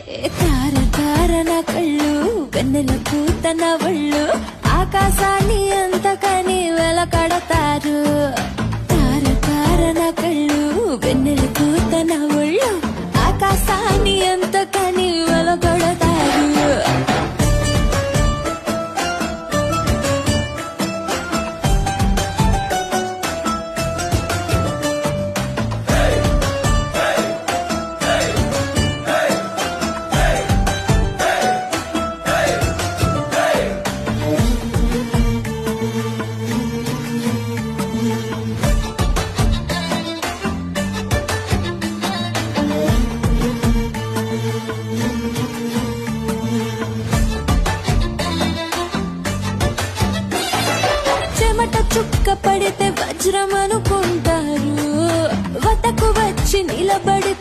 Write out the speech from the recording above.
తార తార నా కళ్ళు వెన్నెల పూత నా ఒళ్ళు ఆకాశాన్ని అంతకని వెలకడతారు తార తార నా కళ్ళు వెన్నెల పూత నా ఒళ్ళు ఆకాశాన్ని అంతకని వెలకడతారు చుక్క పడితే వజ్రం అనుకుంటారు వతకు వచ్చి నిలబడి